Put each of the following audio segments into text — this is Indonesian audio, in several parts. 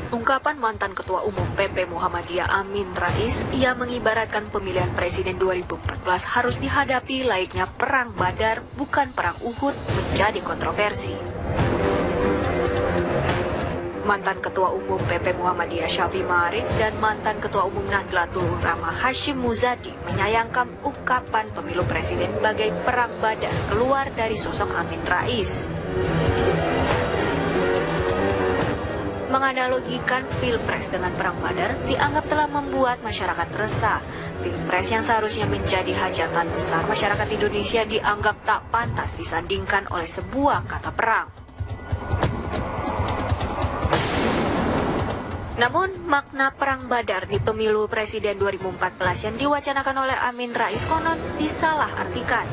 Ungkapan mantan Ketua Umum PP Muhammadiyah Amin Rais, ia mengibaratkan pemilihan Presiden 2014 harus dihadapi layaknya Perang Badar, bukan Perang Uhud, menjadi kontroversi. Mantan Ketua Umum PP Muhammadiyah Syafi'i Ma'arif dan mantan Ketua Umum Nahdlatul Ulama Hashim Muzadi menyayangkan ungkapan pemilu Presiden bagai Perang Badar keluar dari sosok Amin Rais. Menganalogikan Pilpres dengan Perang Badar dianggap telah membuat masyarakat resah. Pilpres yang seharusnya menjadi hajatan besar masyarakat Indonesia dianggap tak pantas disandingkan oleh sebuah kata perang. Namun, makna Perang Badar di pemilu Presiden 2014 yang diwacanakan oleh Amin Rais konon disalahartikan.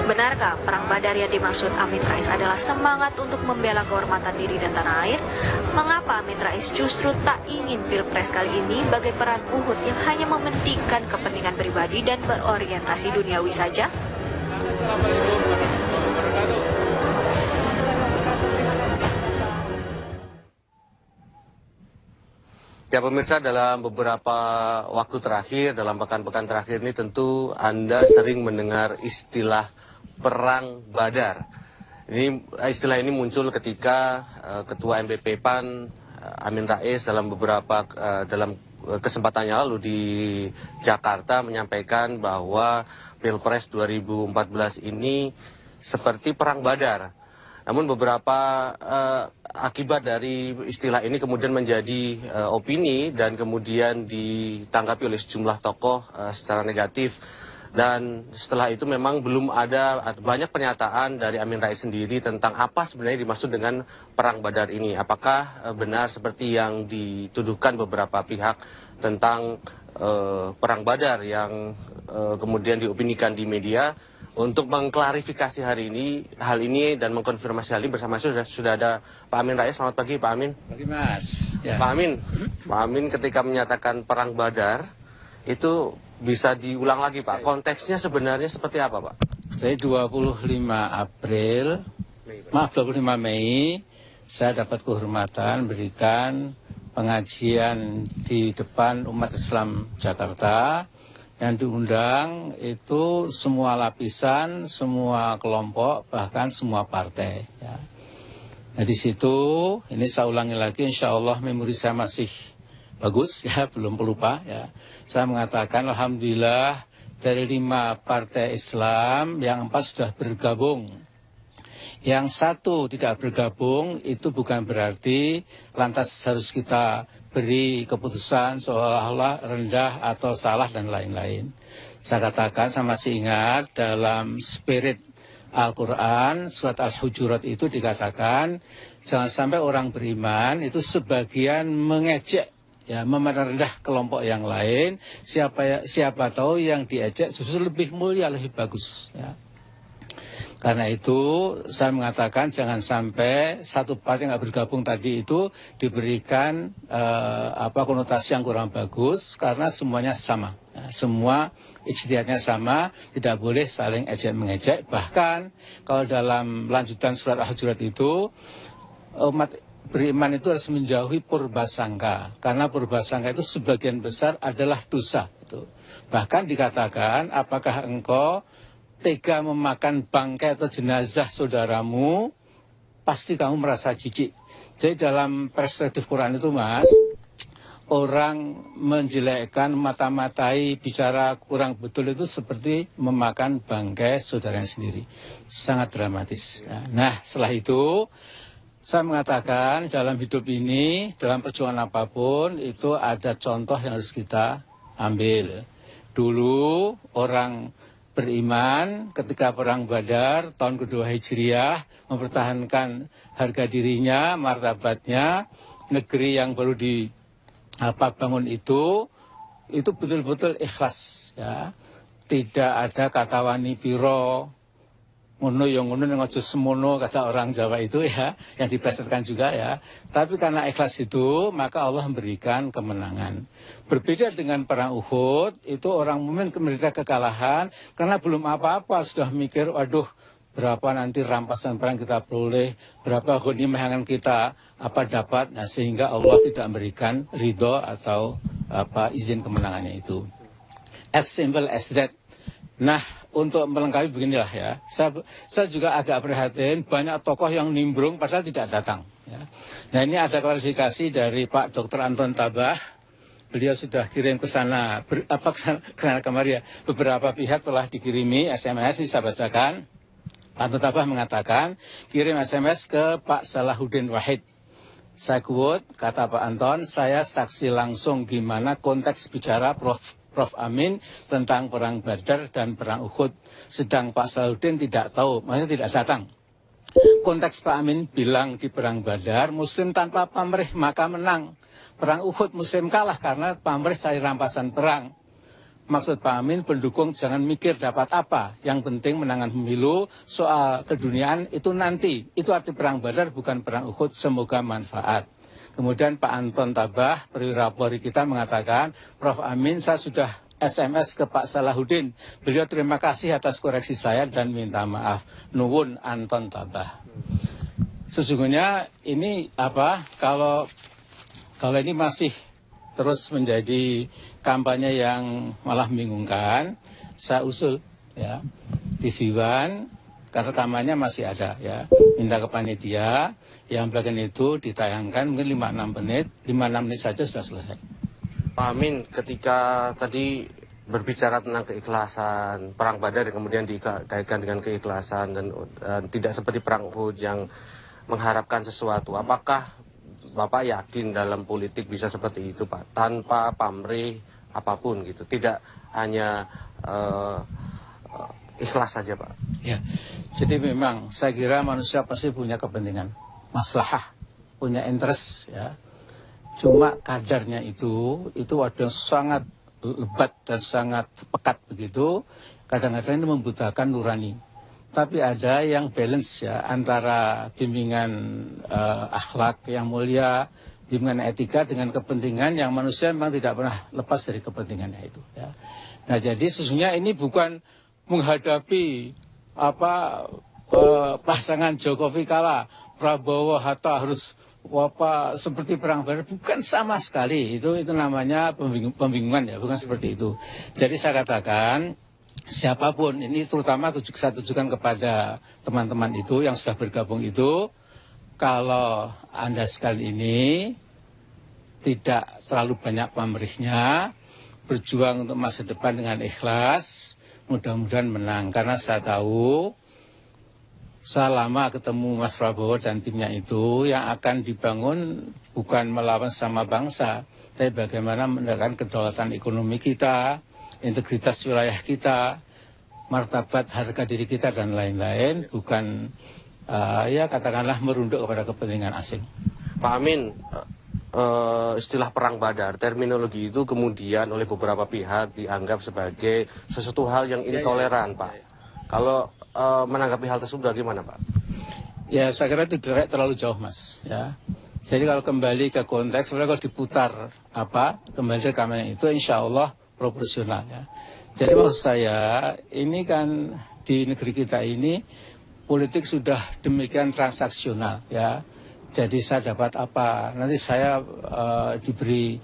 Benarkah Perang Badar yang dimaksud Amin Rais adalah semangat untuk membela kehormatan diri dan tanah air? Mengapa Amin Rais justru tak ingin Pilpres kali ini bagai perang Uhud yang hanya mementingkan kepentingan pribadi dan berorientasi duniawi saja? Ya pemirsa, dalam beberapa waktu terakhir, dalam pekan-pekan terakhir ini tentu Anda sering mendengar istilah Perang Badar. Istilah ini muncul ketika Ketua MPP PAN Amin Rais dalam kesempatannya lalu di Jakarta menyampaikan bahwa Pilpres 2014 ini seperti Perang Badar. Namun beberapa akibat dari istilah ini kemudian menjadi opini dan kemudian ditanggapi oleh sejumlah tokoh secara negatif. Dan setelah itu memang belum ada banyak pernyataan dari Amin Rais sendiri tentang apa sebenarnya dimaksud dengan Perang Badar ini. Apakah benar seperti yang dituduhkan beberapa pihak tentang Perang Badar yang kemudian diopinikan di media? Untuk mengklarifikasi hal ini dan mengkonfirmasi hal ini bersama sudah ada Pak Amin Rais. Selamat pagi Pak Amin. Pagi Mas. Ya. Pak Amin ketika menyatakan Perang Badar itu bisa diulang lagi Pak. Konteksnya sebenarnya seperti apa Pak? Jadi 25 Mei saya dapat kehormatan berikan pengajian di depan umat Islam Jakarta. Yang diundang itu semua lapisan, semua kelompok, bahkan semua partai. Ya. Nah di situ, ini saya ulangi lagi, insya Allah memori saya masih bagus, ya belum pelupa. Ya. Saya mengatakan alhamdulillah dari 5 partai Islam, yang 4 sudah bergabung. Yang 1 tidak bergabung itu bukan berarti lantas harus kita beri keputusan seolah-olah rendah atau salah dan lain-lain. Saya katakan, saya masih ingat dalam spirit Al-Quran, surat Al-Hujurat itu dikatakan, jangan sampai orang beriman itu sebagian mengejek, ya, memandang rendah kelompok yang lain, siapa tahu yang diejek justru lebih mulia, lebih bagus. Ya. Karena itu saya mengatakan jangan sampai satu partai yang nggak bergabung tadi itu diberikan konotasi yang kurang bagus karena semuanya sama. Nah, semua ijtihadnya sama, tidak boleh saling ejek-mengejek. Bahkan kalau dalam lanjutan surat Al-Hujurat itu umat beriman itu harus menjauhi purbasangka. Karena purbasangka itu sebagian besar adalah dosa. Bahkan dikatakan apakah engkau tega memakan bangkai atau jenazah saudaramu, pasti kamu merasa jijik. Jadi dalam perspektif Quran itu Mas, orang menjelekkan, mata-matai, bicara kurang betul itu seperti memakan bangkai saudaranya sendiri. Sangat dramatis. Nah setelah itu, saya mengatakan dalam hidup ini, dalam perjuangan apapun, itu ada contoh yang harus kita ambil. Dulu orang beriman ketika Perang Badar tahun kedua Hijriah mempertahankan harga dirinya, martabatnya, negeri yang baru dibangun itu betul-betul ikhlas, ya. Tidak ada kata wani piro, ngono yang ngono yang ojo semono kata orang Jawa itu ya, yang diplesetkan juga ya. Tapi karena ikhlas itu maka Allah memberikan kemenangan. Berbeda dengan perang Uhud, itu orang mukmin menderita kekalahan karena belum apa-apa sudah mikir, waduh berapa nanti rampasan perang kita peroleh, berapa ghanimah yang kita dapat, nah sehingga Allah tidak memberikan ridho atau izin kemenangannya itu. As simple as that. Nah, untuk melengkapi beginilah ya, saya juga agak prihatin banyak tokoh yang nimbrung padahal tidak datang. Ya. Nah, ini ada klarifikasi dari Pak Dr. Anton Tabah. Beliau sudah kirim ke sana, kemari ya. Beberapa pihak telah dikirimi SMS, ini saya bacakan. Pak Anton Tabah mengatakan, kirim SMS ke Pak Salahuddin Wahid. Saya quote, kata Pak Anton, saya saksi langsung gimana konteks bicara Prof. Amin tentang perang Badar dan perang Uhud. Sedang Pak Salahuddin tidak tahu, maksudnya tidak datang. Konteks Pak Amin bilang di perang Badar, Muslim tanpa pamrih maka menang. Perang Uhud Muslim kalah karena pamrih cari rampasan perang. Maksud Pak Amin, pendukung jangan mikir dapat apa. Yang penting menangan pemilu, soal keduniaan itu nanti. Itu arti perang Badar bukan perang Uhud, semoga manfaat. Kemudian Pak Anton Tabah, perwira Polri kita mengatakan, Prof. Amin, saya sudah SMS ke Pak Salahuddin. Beliau terima kasih atas koreksi saya dan minta maaf. Nuwun Anton Tabah. Sesungguhnya ini kalau ini masih terus menjadi kampanye yang malah membingungkan, saya usul ya TV One, karena rekamannya masih ada ya, minta ke panitia yang bagian itu ditayangkan mungkin 5-6 menit saja sudah selesai. Pak Amin, ketika tadi berbicara tentang keikhlasan perang Badar yang kemudian dikaitkan dengan keikhlasan dan tidak seperti perang Uhud yang mengharapkan sesuatu, apakah Bapak yakin dalam politik bisa seperti itu, Pak, tanpa pamrih apapun gitu, tidak hanya ikhlas saja, Pak? Ya, jadi memang saya kira manusia pasti punya kepentingan, maslahah, punya interest ya. Cuma kadarnya itu ada yang sangat lebat dan sangat pekat begitu. Kadang-kadang ini membutakan nurani. Tapi ada yang balance ya antara bimbingan akhlak yang mulia, bimbingan etika dengan kepentingan yang manusia memang tidak pernah lepas dari kepentingannya itu. Ya. Nah jadi sesungguhnya ini bukan menghadapi pasangan Jokowi kalah, Prabowo Hatta harus seperti perang Badar, bukan sama sekali. Itu namanya pembingungan ya, bukan seperti itu. Jadi saya katakan siapapun ini, terutama saya tujukan kepada teman-teman itu yang sudah bergabung itu, kalau Anda sekali ini tidak terlalu banyak pamrihnya, berjuang untuk masa depan dengan ikhlas, mudah-mudahan menang. Karena saya tahu saya lama ketemu Mas Prabowo dan timnya itu, yang akan dibangun bukan melawan sama bangsa, tapi bagaimana menegakkan kedaulatan ekonomi kita, integritas wilayah kita, martabat harga diri kita dan lain-lain, bukan ya katakanlah merunduk kepada kepentingan asing. Pak Amin, istilah perang Badar, terminologi itu kemudian oleh beberapa pihak dianggap sebagai sesuatu hal yang intoleran, Pak. Kalau menanggapi hal tersebut bagaimana, Pak? Ya, saya kira itu terlalu jauh, Mas. Ya. Jadi kalau kembali ke konteks, sebenarnya kalau diputar kembali ke kamarnya itu, insya Allah proporsional. Ya. Jadi maksud saya, ini kan di negeri kita ini politik sudah demikian transaksional, ya. Jadi saya dapat apa, nanti saya diberi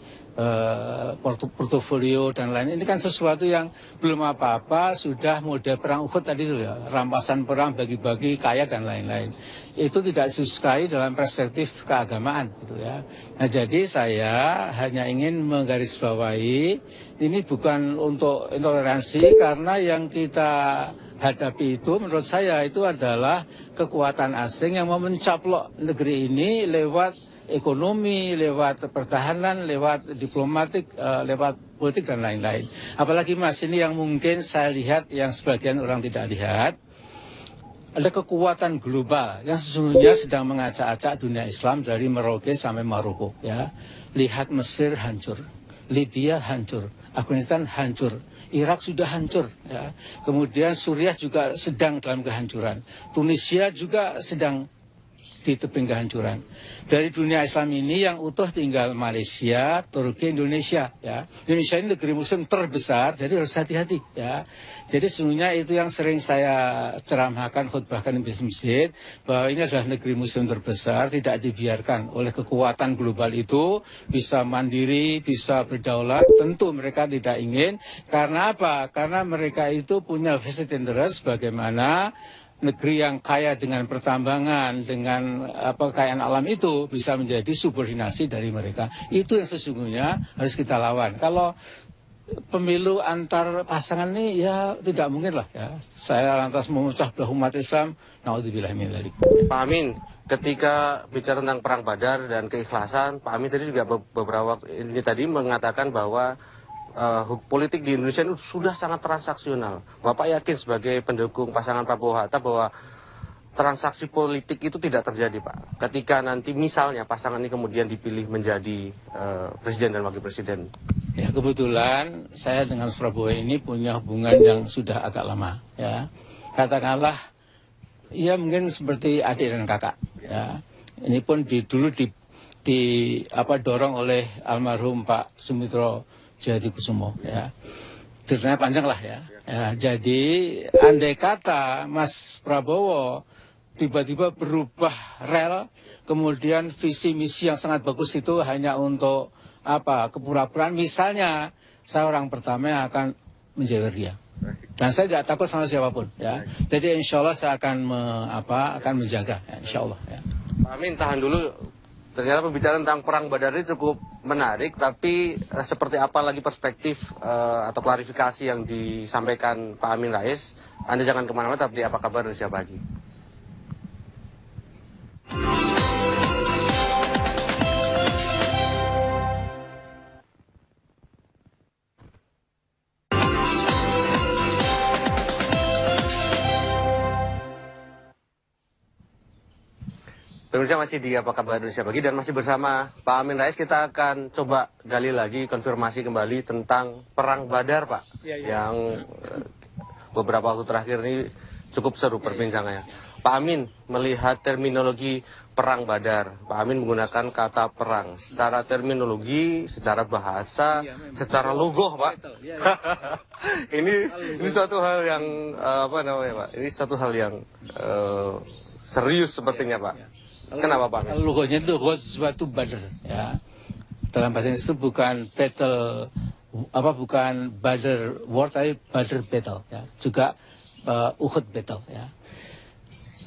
portofolio dan lain. Ini kan sesuatu yang belum apa-apa, sudah model perang Uhud tadi itu ya, rampasan perang, bagi-bagi kaya dan lain-lain. Itu tidak disukai dalam perspektif keagamaan gitu ya. Nah jadi saya hanya ingin menggarisbawahi, ini bukan untuk intoleransi, karena yang kita hadapi itu menurut saya itu adalah kekuatan asing yang mau mencaplok negeri ini lewat ekonomi, lewat pertahanan, lewat diplomatik, lewat politik dan lain-lain. Apalagi Mas, ini yang mungkin saya lihat yang sebagian orang tidak lihat, ada kekuatan global yang sesungguhnya sedang mengacak-acak dunia Islam dari Merauke sampai Maroko. Ya, lihat Mesir hancur, Libya hancur, Afghanistan hancur, Irak sudah hancur. Ya. Kemudian Suriah juga sedang dalam kehancuran, Tunisia juga sedang di tebing kehancuran. Dari dunia Islam ini yang utuh tinggal Malaysia, Turki, Indonesia. Ya, Indonesia ini negeri Muslim terbesar, jadi harus hati-hati. Ya, jadi sesungguhnya itu yang sering saya ceramahkan, khutbahkan di masjid, bahwa ini adalah negeri Muslim terbesar, tidak dibiarkan oleh kekuatan global itu bisa mandiri, bisa berdaulat. Tentu mereka tidak ingin. Karena apa? Karena mereka itu punya vested interest bagaimana negeri yang kaya dengan pertambangan, dengan kekayaan alam itu bisa menjadi subordinasi dari mereka. Itu yang sesungguhnya harus kita lawan. Kalau pemilu antar pasangan ini ya tidak mungkin lah ya. Saya lantas memecah belah umat Islam, naudzubillah min dzalik. Pak Amin, ketika bicara tentang perang Badar dan keikhlasan, Pak Amin tadi juga beberapa waktu ini tadi mengatakan bahwa politik di Indonesia itu sudah sangat transaksional. Bapak yakin sebagai pendukung pasangan Prabowo Hatta bahwa transaksi politik itu tidak terjadi, Pak? Ketika nanti misalnya pasangan ini kemudian dipilih menjadi presiden dan wakil presiden. Ya, kebetulan saya dengan Prabowo ini punya hubungan yang sudah agak lama. Ya, katakanlah, ya mungkin seperti adik dan kakak. Ya, ini pun dulu dorong oleh almarhum Pak Sumitro Djahadikusumo, ya. Ceritanya panjang lah ya. Jadi andai kata Mas Prabowo tiba-tiba berubah rel, kemudian visi misi yang sangat bagus itu hanya untuk kepura-puraan, misalnya saya orang pertama yang akan menjewer dia. Dan saya tidak takut sama siapapun, ya. Jadi insya Allah saya akan menjaga, ya, insya Allah. Ya. Pak Amin, tahan dulu. Ternyata pembicaraan tentang perang Badar ini cukup menarik, tapi seperti apa lagi perspektif atau klarifikasi yang disampaikan Pak Amin Rais? Anda jangan kemana-mana, tetap di Apa Kabar Indonesia Pagi. Pemirsa masih di Apa Kabar Indonesia Pagi dan masih bersama Pak Amin Rais. Kita akan coba gali lagi, konfirmasi kembali tentang Perang Badar, Pak. Yang beberapa waktu terakhir ini cukup seru perbincangannya. Pak Amin melihat terminologi Perang Badar. Pak Amin menggunakan kata perang. Secara terminologi, secara bahasa, secara logo, Pak. Ini suatu hal yang, Pak? Ini suatu hal yang serius sepertinya, Pak. Kenapa, Pak? Logonya itu Ghazwatu Badr, ya. Dalam bahasa Inggris itu bukan battle, bukan Badr war, tapi Badr battle, ya. Juga Uhud battle, ya.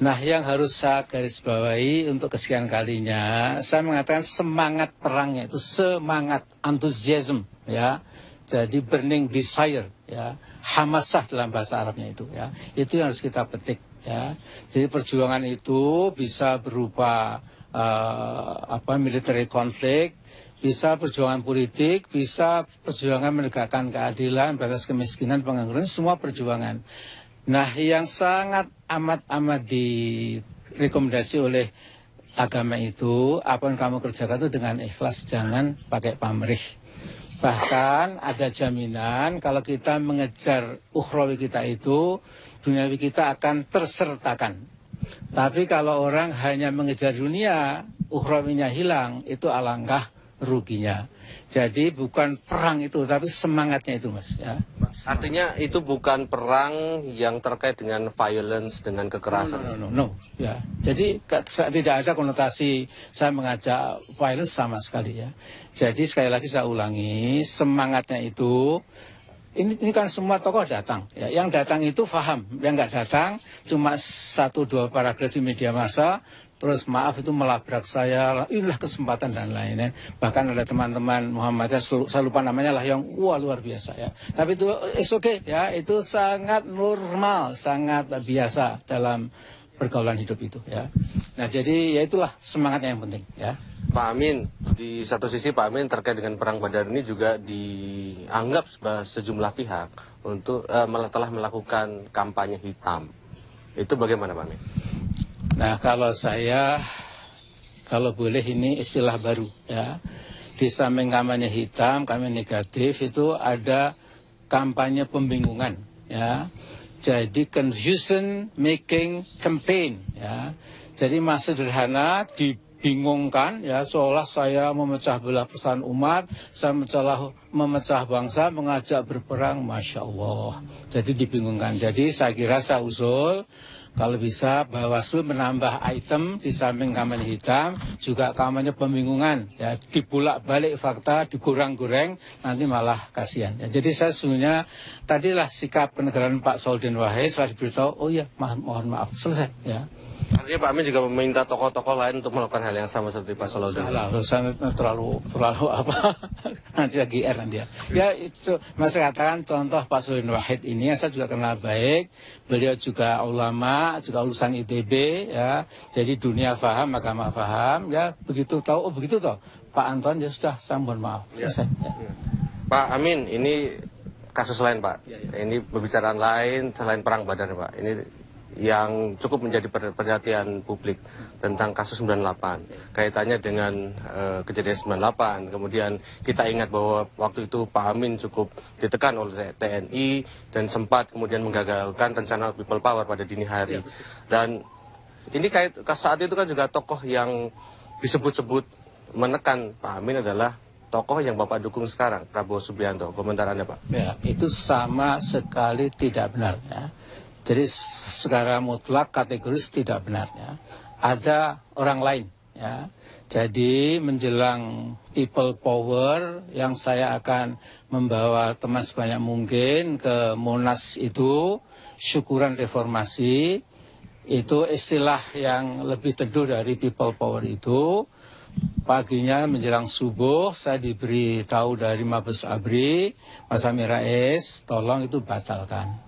Nah, yang harus saya garis bawahi untuk kesekian kalinya, saya mengatakan semangat perangnya itu semangat enthusiasm, ya. Jadi burning desire, ya. Hamasah dalam bahasa Arabnya itu, ya. Itu yang harus kita petik. Ya, jadi perjuangan itu bisa berupa military konflik, bisa perjuangan politik, bisa perjuangan menegakkan keadilan, batas kemiskinan, pengangguran, semua perjuangan. Nah, yang sangat amat direkomendasi oleh agama itu, apa yang kamu kerjakan itu dengan ikhlas, jangan pakai pamrih. Bahkan ada jaminan kalau kita mengejar ukhrawi kita itu, duniawi kita akan tersertakan. Tapi kalau orang hanya mengejar dunia, ukhrawinya hilang, itu alangkah ruginya. Jadi bukan perang itu, tapi semangatnya itu, Mas. Ya. Artinya itu bukan perang yang terkait dengan violence, dengan kekerasan. No. Ya. Jadi tidak ada konotasi saya mengajak violence sama sekali, ya. Jadi sekali lagi saya ulangi, semangatnya itu, ini kan semua tokoh datang, ya. Yang datang itu paham, yang nggak datang cuma 1-2 paragraf di media massa, terus maaf itu melabrak saya, inilah kesempatan dan lain-lain. Bahkan ada teman-teman Muhammadiyah, saya lupa namanya lah, yang luar biasa, ya. Tapi itu okay, ya, itu sangat normal, sangat biasa dalam pergaulan hidup itu, ya. Nah, jadi ya itulah semangatnya yang penting, ya. Pak Amin, di satu sisi Pak Amin terkait dengan Perang Badar ini juga dianggap sejumlah pihak untuk telah melakukan kampanye hitam. Itu bagaimana, Pak Amin? Nah, kalau boleh ini istilah baru, ya. Di samping kampanye hitam, kampanye negatif, itu ada kampanye pembingungan, ya. Jadi confusion making campaign, ya. Jadi mas sederhana dibingungkan ya, seolah saya memecah belah persatuan umat, saya memecah bangsa, mengajak berperang, Masya Allah. Jadi dibingungkan. Jadi saya kira saya usul, kalau bisa Bawaslu menambah item di samping kampanye hitam, juga kampanye pembingungan. Ya, dibulak-balik fakta, digoreng-goreng, nanti malah kasihan. Ya, jadi saya sesungguhnya, tadilah sikap kenegaraan Pak Saudin Wahid, setelah diberitahu, oh iya, mohon maaf, selesai. Ya. Artinya Pak Amin juga meminta tokoh-tokoh lain untuk melakukan hal yang sama seperti Pak Salahuddin. Salah, terlalu apa? Nanti lagi nanti ya. Ya itu, Mas katakan contoh Pak Saudin Wahid ini, yang saya juga kenal baik. Beliau juga ulama, juga lulusan ITB, ya. Jadi dunia paham, agama paham, ya. Begitu tahu, oh begitu toh. Pak Anton ya sudah, saya mohon maaf. Selesai. Ya. Pak Amin, ini kasus lain Pak. Ini pembicaraan lain selain perang Badar Pak. Ini yang cukup menjadi perhatian publik tentang kasus 98, kaitannya dengan kejadian 98. Kemudian kita ingat bahwa waktu itu Pak Amin cukup ditekan oleh TNI dan sempat kemudian menggagalkan rencana People Power pada dini hari. Dan ini saat itu kan juga tokoh yang disebut-sebut menekan Pak Amin adalah tokoh yang Bapak dukung sekarang, Prabowo Subianto. Komentar Anda Pak? Ya, itu sama sekali tidak benar ya. Jadi secara mutlak kategoris tidak benarnya. Ada orang lain ya. Jadi menjelang People Power yang saya akan membawa teman sebanyak mungkin ke Monas itu, syukuran reformasi, itu istilah yang lebih teduh dari People Power itu. Paginya menjelang subuh saya diberi tahu dari Mabes ABRI, Mas Amin Rais, tolong itu batalkan.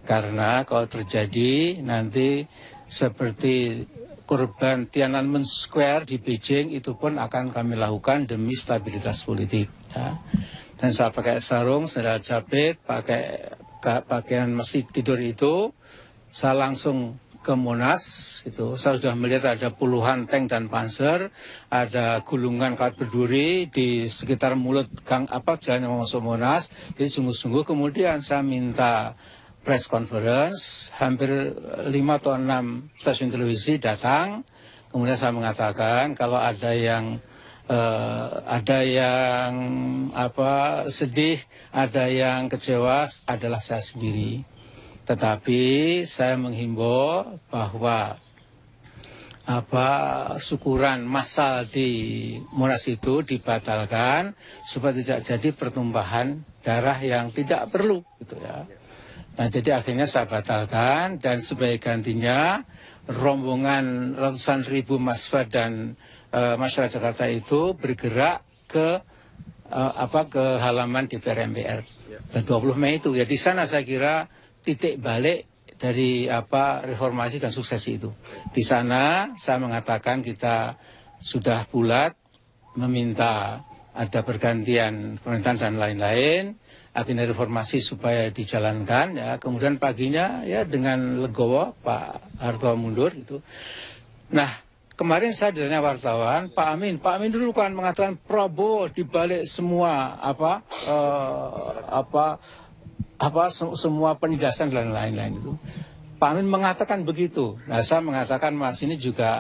Karena kalau terjadi nanti seperti korban Tiananmen Square di Beijing, itu pun akan kami lakukan demi stabilitas politik. Ya. Dan saya pakai sarung, sandal jepit, pakai pakaian masih tidur itu, saya langsung ke Monas. Itu saya sudah melihat ada puluhan tank dan panser, ada gulungan kawat berduri di sekitar mulut gang jalan yang masuk Monas. Jadi sungguh-sungguh kemudian saya minta press conference, hampir 5 atau 6 stasiun televisi datang. Kemudian saya mengatakan kalau ada yang sedih, ada yang kecewa, adalah saya sendiri. Tetapi saya menghimbau bahwa syukuran massal di Monas itu dibatalkan supaya tidak jadi pertumpahan darah yang tidak perlu, gitu ya. Nah, jadi akhirnya saya batalkan dan sebagai gantinya rombongan ratusan ribu mahasiswa dan masyarakat Jakarta itu bergerak ke halaman DPR MPR. Dan 20 Mei itu ya, di sana saya kira titik balik dari reformasi dan suksesi itu. Di sana saya mengatakan kita sudah bulat meminta ada pergantian pemerintahan dan lain-lain, agenda reformasi supaya dijalankan ya. Kemudian paginya ya dengan legowo Pak Harto mundur itu. Nah, kemarin saya ditanya wartawan, Pak Amin dulu kan mengatakan Prabowo dibalik semua semua penindasan dan lain-lain itu. Pak Amin mengatakan begitu. Nah, saya mengatakan Mas ini juga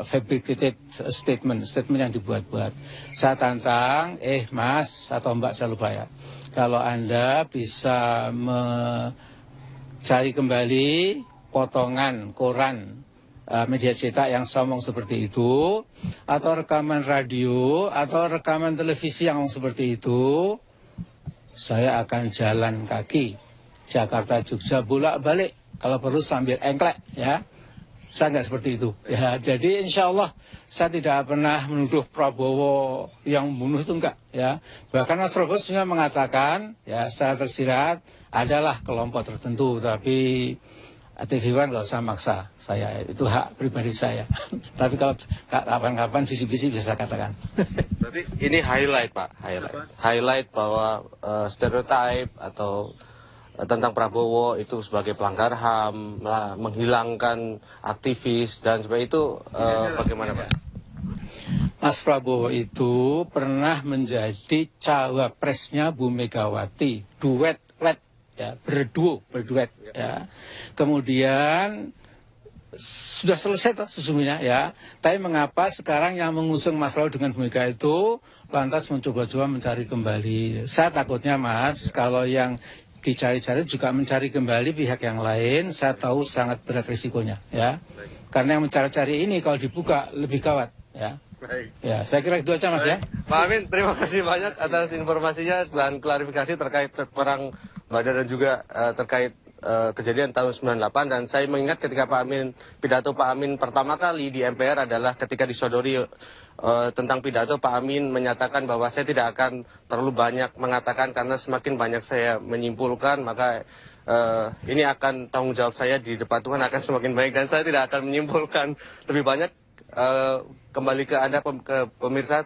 fabricated statement yang dibuat-buat. Saya tantang, Mas atau Mbak saya lupa ya. Kalau Anda bisa mencari kembali potongan koran media cetak yang ngomong seperti itu, atau rekaman radio, atau rekaman televisi yang ngomong seperti itu, saya akan jalan kaki Jakarta Jogja bolak-balik, kalau perlu sambil engklek ya. Saya nggak seperti itu ya. Jadi insya Allah saya tidak pernah menuduh Prabowo yang membunuh, itu enggak ya. Bahkan Mas Prabowo juga mengatakan ya secara tersirat adalah kelompok tertentu, tapi TV One nggak usah maksa saya, itu hak pribadi saya. Tapi kalau kapan-kapan visi-visi bisa saya katakan. Berarti ini highlight Pak, highlight bahwa stereotype atau tentang Prabowo itu sebagai pelanggar HAM, menghilangkan aktivis dan sebagainya itu bagaimana Pak? Mas Prabowo itu pernah menjadi cawapresnya Bu Megawati, duet ya, berduet ya. Kemudian sudah selesai toh sesungguhnya ya. Tapi mengapa sekarang yang mengusung masalah dengan Bu Mega itu lantas mencoba-coba mencari kembali? Saya takutnya Mas, kalau yang dicari-cari juga mencari kembali pihak yang lain, saya tahu sangat berat risikonya ya. Karena yang mencari-cari ini kalau dibuka lebih gawat ya. Baik. Ya, saya kira itu aja Mas ya. Pak Amin, terima kasih banyak atas informasinya dan klarifikasi terkait perang Badar dan juga terkait kejadian tahun 98. Dan saya mengingat ketika pidato Pak Amin pertama kali di MPR adalah ketika disodori tentang pidato, Pak Amin menyatakan bahwa saya tidak akan terlalu banyak mengatakan karena semakin banyak saya menyimpulkan maka ini akan tanggung jawab saya di depan Tuhan akan semakin baik dan saya tidak akan menyimpulkan lebih banyak. Kembali ke Anda ke pemirsa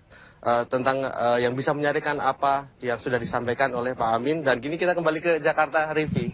tentang yang bisa menyarikan apa yang sudah disampaikan oleh Pak Amin. Dan kini kita kembali ke Jakarta, Rivi.